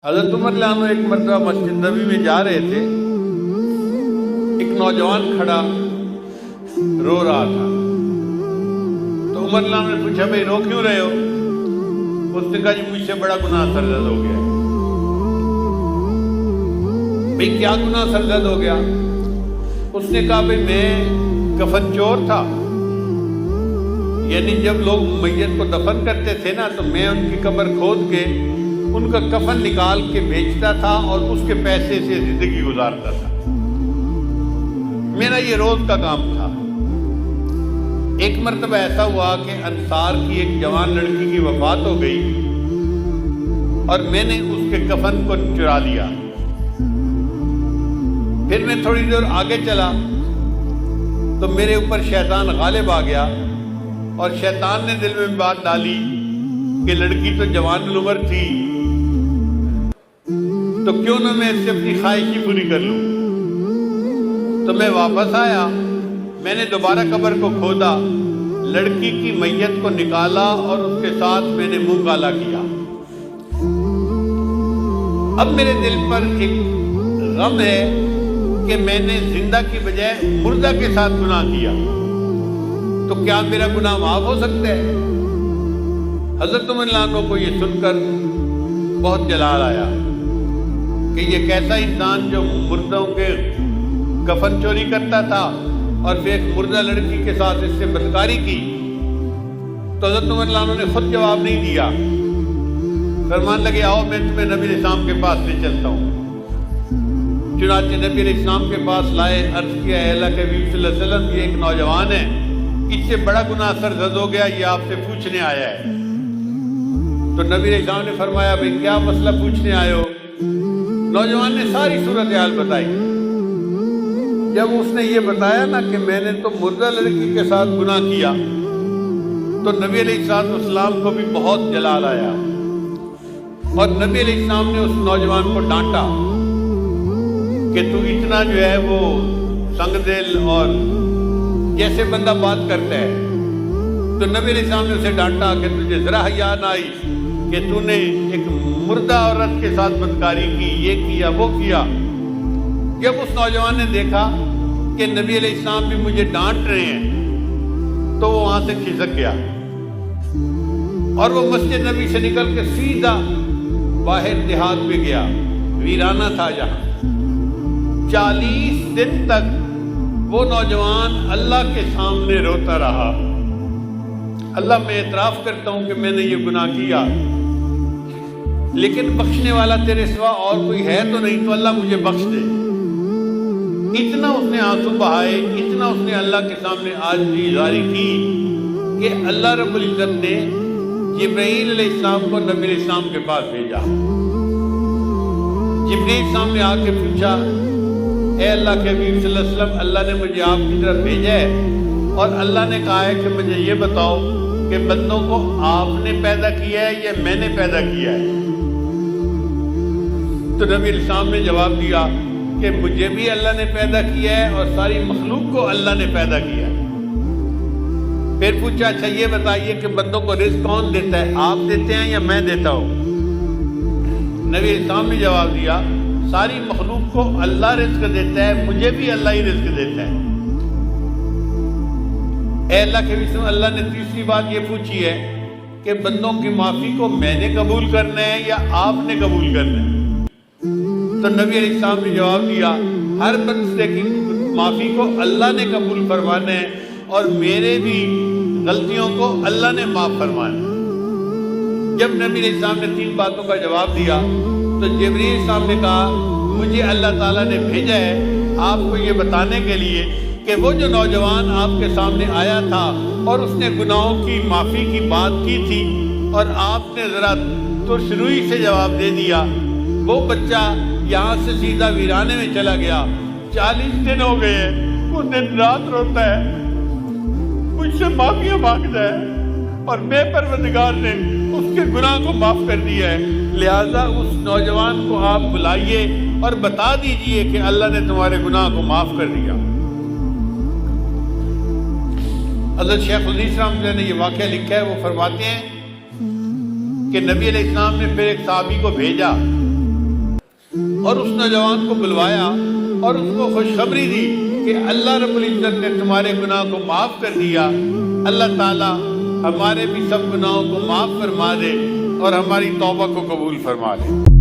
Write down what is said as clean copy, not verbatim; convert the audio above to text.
حضرت عمر رضی اللہ عنہ ایک مرتبہ مسجد نبوی میں جا رہے تھے، ایک نوجوان کھڑا رو رہا تھا، تو عمر رضی اللہ عنہ نے پوچھا بھائی رو کیوں رہے ہو؟ اس نے کہا جی مجھ سے بڑا گناہ سرزد ہو گیا۔ بھائی کیا گناہ سرزد ہو گیا؟ اس نے کہا بھائی میں کفن چور تھا، یعنی جب لوگ میت کو دفن کرتے تھے نا تو میں ان کی قبر کھود کے ان کا کفن نکال کے بیچتا تھا اور اس کے پیسے سے زندگی گزارتا تھا، میرا یہ روز کا کام تھا۔ ایک مرتبہ ایسا ہوا کہ انصار کی ایک جوان لڑکی کی وفات ہو گئی اور میں نے اس کے کفن کو چرا لیا۔ پھر میں تھوڑی دیر آگے چلا تو میرے اوپر شیطان غالب آ گیا اور شیطان نے دل میں بات ڈالی کہ لڑکی تو جوان العمر تھی تو کیوں نہ میں اس سے اپنی خواہش ہی پوری کر لوں۔ تو میں واپس آیا، میں نے دوبارہ قبر کو کھودا، لڑکی کی میت کو نکالا اور اس کے ساتھ میں نے منہ کالا کیا۔ اب میرے دل پر ایک غم ہے کہ میں نے زندہ کی بجائے مردہ کے ساتھ گناہ کیا، تو کیا میرا گناہ معاف ہو سکتا ہے؟ حضرت عمر رضی اللہ عنہ کو یہ سن کر بہت جلال آیا کہ یہ کیسا انسان جو مردوں کے کفن چوری کرتا تھا اور پھر ایک مردہ لڑکی کے ساتھ اس سے بدکاری کی۔ تو حضرت عمر رضی اللہ عنہ نے خود جواب نہیں دیا، فرمان لگے آؤ میں تمہیں نبی علیہ السلام کے پاس لے چلتا ہوں۔ چنانچہ نبی علیہ السلام کے پاس لائے، عرض کیا اے اللہ کے حبیب صلی اللہ علیہ وسلم یہ ایک نوجوان ہے، اس سے بڑا گناہ سرزد ہو گیا، یہ آپ سے پوچھنے آیا ہے۔ تو نبی علیہ السلام نے فرمایا بھئی کیا مسئلہ پوچھنے آئے ہو؟ نوجوان نے ساری صورتحال بتائی۔ جب اس نے یہ بتایا نا کہ میں نے تو مردہ لڑکی کے ساتھ گناہ کیا، تو نبی علیہ السلام کو بھی بہت جلال آیا اور نبی علیہ السلام نے اس نوجوان کو ڈانٹا کہ تو اتنا جو ہے وہ سنگ دل اور جیسے بندہ بات کرتا ہے۔ تو نبی علیہ السلام نے اسے ڈانٹا کہ تجھے ذرا حیا نہ آئی کہ تو نے ایک مردہ عورت کے ساتھ بدکاری کی، یہ کیا وہ کیا۔ جب اس نوجوان نے دیکھا کہ نبی علیہ السلام بھی مجھے ڈانٹ رہے ہیں تو وہ وہاں سے کھسک گیا اور وہ مسجد نبی سے نکل کے سیدھا باہر دیہات میں گیا، ویرانہ تھا جہاں۔ 40 دن تک وہ نوجوان اللہ کے سامنے روتا رہا، اللہ میں اعتراف کرتا ہوں کہ میں نے یہ گناہ کیا، لیکن بخشنے والا تیرے سوا اور کوئی ہے تو نہیں، تو اللہ مجھے بخش دے۔ اتنا اس نے آنسو بہائے، اتنا اس نے اللہ کے سامنے عاجزی ظاہر کی کہ اللہ رب العزت نے جبرائیل علیہ السلام کو نبی علیہ السلام کے پاس بھیجا۔ جبرائیل السلام نے آ کے پوچھا اے اللہ کے حبیب صلی اللہ علیہ وسلم، اللہ نے مجھے آپ کی طرف بھیجا ہے اور اللہ نے کہا ہے کہ مجھے یہ بتاؤ کہ بندوں کو آپ نے پیدا کیا ہے یا میں نے پیدا کیا ہے؟ تو نبی علیہ السلام نے جواب دیا کہ مجھے بھی اللہ نے پیدا کیا ہے اور ساری مخلوق کو اللہ نے پیدا کیا ہے۔ پھر پوچھا اچھا یہ بتائیے کہ بندوں کو رزق کون دیتا ہے، آپ دیتے ہیں یا میں دیتا ہوں؟ نبی علیہ السلام نے جواب دیا ساری مخلوق کو اللہ رزق دیتا ہے، مجھے بھی اللہ ہی رزق دیتا ہے۔ اے اللہ کے رسول، اللہ نے تیسری بات یہ پوچھی ہے کہ بندوں کی معافی کو میں نے قبول کرنا ہے یا آپ نے قبول کرنا ہے؟ تو نبی علیہ السلام نے جواب دیا ہر بندے کی معافی کو اللہ نے قبول فرمانا ہے اور میرے بھی غلطیوں کو اللہ نے معاف فرمانا ہے۔ جب نبی علیہ السلام نے 3 باتوں کا جواب دیا تو جبرائیل السلام نے کہا مجھے اللہ تعالیٰ نے بھیجا ہے آپ کو یہ بتانے کے لیے کہ وہ جو نوجوان آپ کے سامنے آیا تھا اور اس نے گناہوں کی معافی کی بات کی تھی اور آپ نے ذرا ترش روئی سے جواب دے دیا، وہ بچہ یہاں سے سیدھا ویرانے میں چلا گیا۔ 40 دن ہو گئے ہیں، وہ دن رات روتا ہے، مجھ سے معافیاں مانگتا ہے اور بے پروردگار نے اس کے گناہ کو معاف کر دیا ہے۔ لہٰذا اس نوجوان کو آپ بلائیے اور بتا دیجئے کہ اللہ نے تمہارے گناہ کو معاف کر دیا۔ حضرت شیخ الحدیث رحمۃ اللہ نے یہ واقعہ لکھا ہے، وہ فرماتے ہیں کہ نبی علیہ السلام نے پھر ایک صحابی کو بھیجا اور اس نوجوان کو بلوایا اور اس کو خوشخبری دی کہ اللہ رب العزت نے تمہارے گناہ کو معاف کر دیا. اللہ تعالیٰ ہمارے بھی سب گناہوں کو معاف فرما دے اور ہماری توبہ کو قبول فرما لے.